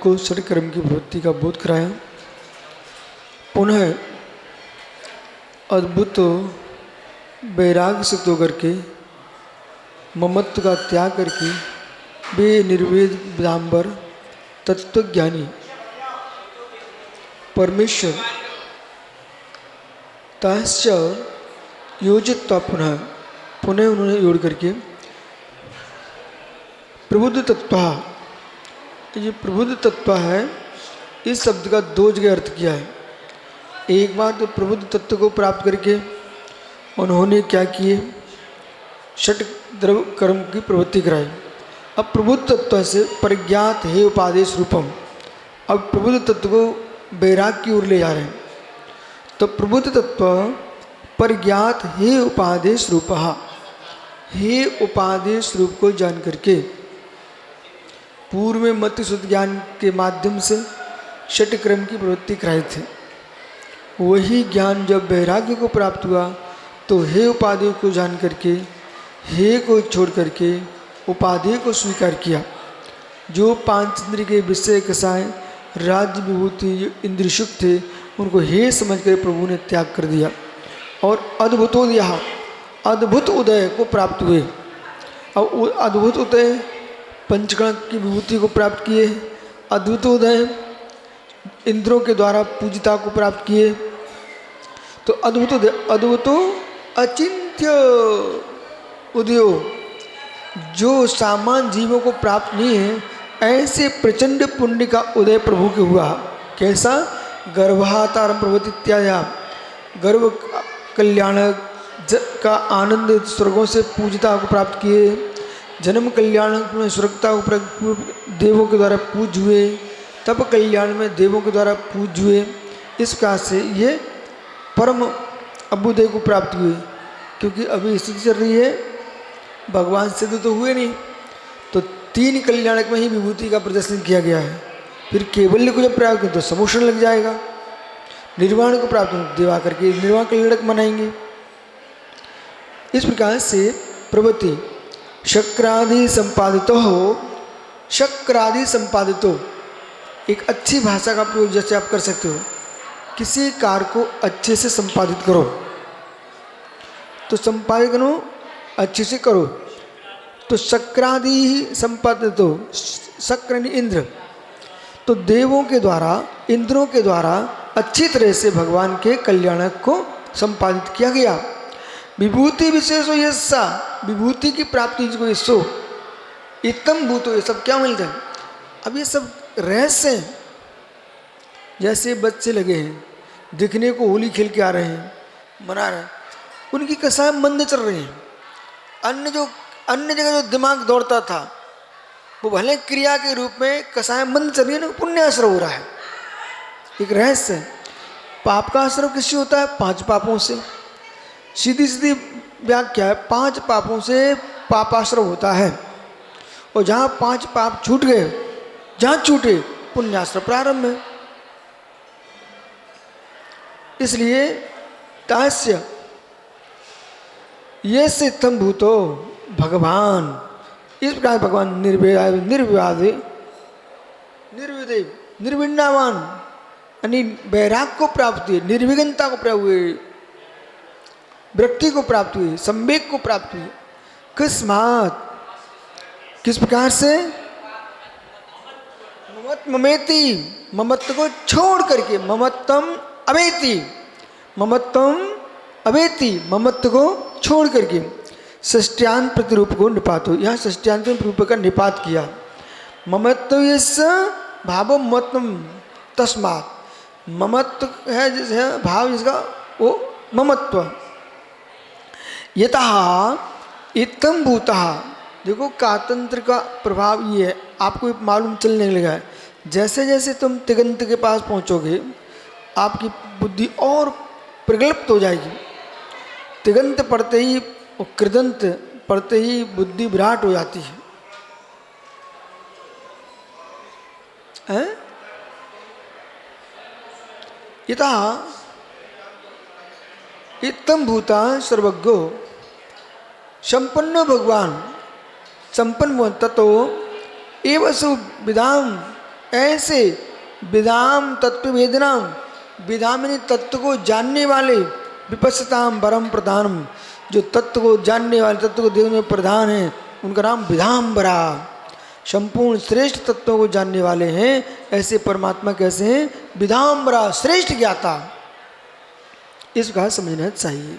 को षट कर्म की प्रवृत्ति का बोध कराया। पुनः अद्भुत वैराग्य से तो करके ममत्व का त्याग करके वे निर्वेद विदाम्बर तत्वज्ञानी परमेश्वर ताश्च योजित पुनः पुनः उन्होंने जोड़ करके प्रबुद्ध तत्व, ये प्रबुद्ध तत्व है, इस शब्द का दो जगह अर्थ किया है। एक बार तो प्रबुद्ध तत्व को प्राप्त करके उन्होंने क्या किए, षट द्रव कर्म की प्रवृत्ति कराई। अब प्रबुद्ध तत्व से परिज्ञात है उपादेश रूपम, अब प्रबुद्ध तत्व को वैराग की ओर ले जा रहे हैं। तो प्रबुद्ध तत्व परिज्ञात है उपादेश रूप, हे उपादेश रूप को जान करके पूर्व में मति शुद्ध ज्ञान के माध्यम से षट क्रम की प्रवृत्ति कराए थे। वही ज्ञान जब वैराग्य को प्राप्त हुआ तो हे उपादेय को जान करके हे को छोड़ करके उपादेय को स्वीकार किया। जो पांच इंद्रिय के विषय कसाय राज्य विभूति इंद्रिय सुख थे उनको हे समझ कर प्रभु ने त्याग कर दिया और अद्भुतोदय अद्भुत उदय को प्राप्त हुए। और अद्भुत उदय पंचगण की विभूति को प्राप्त किए, अद्भुत उदय इंद्रों के द्वारा पूजिता को प्राप्त किए। तो अद्भुत उदय अद्भुतो अचिंत्य उदयो जो सामान्य जीवों को प्राप्त नहीं है, ऐसे प्रचंड पुण्य का उदय प्रभु के हुआ। कैसा? गर्भातारम प्रभुति इत्यादि, गर्भ कल्याणक का आनंद स्वर्गों से पूजिता को प्राप्त किए, जन्म कल्याण में स्वर्गता को देवों के द्वारा पूज हुए, तप कल्याण में देवों के द्वारा पूज हुए। इस प्रकार से ये परम अभ्युदय को प्राप्त हुए। क्योंकि अभी स्थिति चल रही है, भगवान सिद्ध तो हुए नहीं, तो तीन कल्याणक में ही विभूति का प्रदर्शन किया गया है। फिर केवल्य को जब प्राप्त करें तो समोषण लग जाएगा, निर्वाण को प्राप्त देवा करके निर्वाण कल्याणक मनाएंगे। इस प्रकार से प्रवृत्ति शक्रादि संपादितो हो, शक्रादि संपादितो एक अच्छी भाषा का प्रयोग जैसे आप कर सकते हो, किसी कार्य को अच्छे से संपादित करो, तो संपादित करो अच्छे से करो। तो शक्रादि संपादितो, शक्र इंद्र, तो देवों के द्वारा इंद्रों के द्वारा अच्छी तरह से भगवान के कल्याणक को संपादित किया गया। विभूति विशेषो यस्सा, विभूति की प्राप्ति को यशो इतम भूतो, ये सब क्या मिलता है? अब ये सब रहस्य हैं। जैसे बच्चे लगे हैं दिखने को होली खेल के आ रहे हैं, मना रहे हैं, उनकी कसाय मंद चल रही हैं। अन्य जगह जो दिमाग दौड़ता था वो भले क्रिया के रूप में कसाय मंद चल रही है ना, पुण्य आश्रय हो रहा है। एक रहस्य है। पाप का आश्रय किससे होता है? पांच पापों से। सीधी सीधी व्याख्या है, पांच पापों से पापाश्रय होता है। और जहाँ पांच पाप छूट गए, जहाँ छूटे पुण्याश्रय प्रारंभ है। इसलिए तास्य ये सिद्धम भूतो भगवान, इस प्रकार भगवान निर्विवाद निर्विदेव निर्विण्णावान यानी वैराग को प्राप्त हुए, निर्विघ्नता को प्राप्त हुए, वृत्ति को प्राप्त हुई, संवेग को प्राप्त हुई। किस्मात, किस प्रकार से? ममेति, ममत्व को छोड़ करके, ममत्तम अवेति, ममत्तम अवेति, ममत्व को छोड़ करके षष्ट्यांत प्रतिरूप को निपात हो। यहाँ षष्ट्यांत प्रतिरूप का निपात किया। ममत्व यस्य भाव ममत्वम तस्मात्, ममत्व है जिस है भाव जिसका वो ममत्व। यतः इत्थम भूतः, देखो कातंत्र का प्रभाव ये है, आपको मालूम चलने लगा है। जैसे जैसे तुम तिगंत के पास पहुंचोगे आपकी बुद्धि और प्रगल्प्त हो जाएगी। तिगंत पढ़ते ही और कृदंत पढ़ते ही बुद्धि विराट हो जाती है। यतः इत्थम भूता सर्वज्ञो, संपन्न भगवान संपन्न ततो एवं विधाम ऐसे विदाम तत्व वेदनाम, विदामिनी तत्व को जानने वाले, विपස්සताम परम प्रधानम, जो तत्व को जानने वाले, तत्व को देखने में प्रधान है, उनका नाम विदाम्बरा, संपूर्ण श्रेष्ठ तत्वों को जानने वाले हैं। ऐसे परमात्मा कैसे हैं? विदाम्बरा, श्रेष्ठ ज्ञाता। इस बात समझना चाहिए।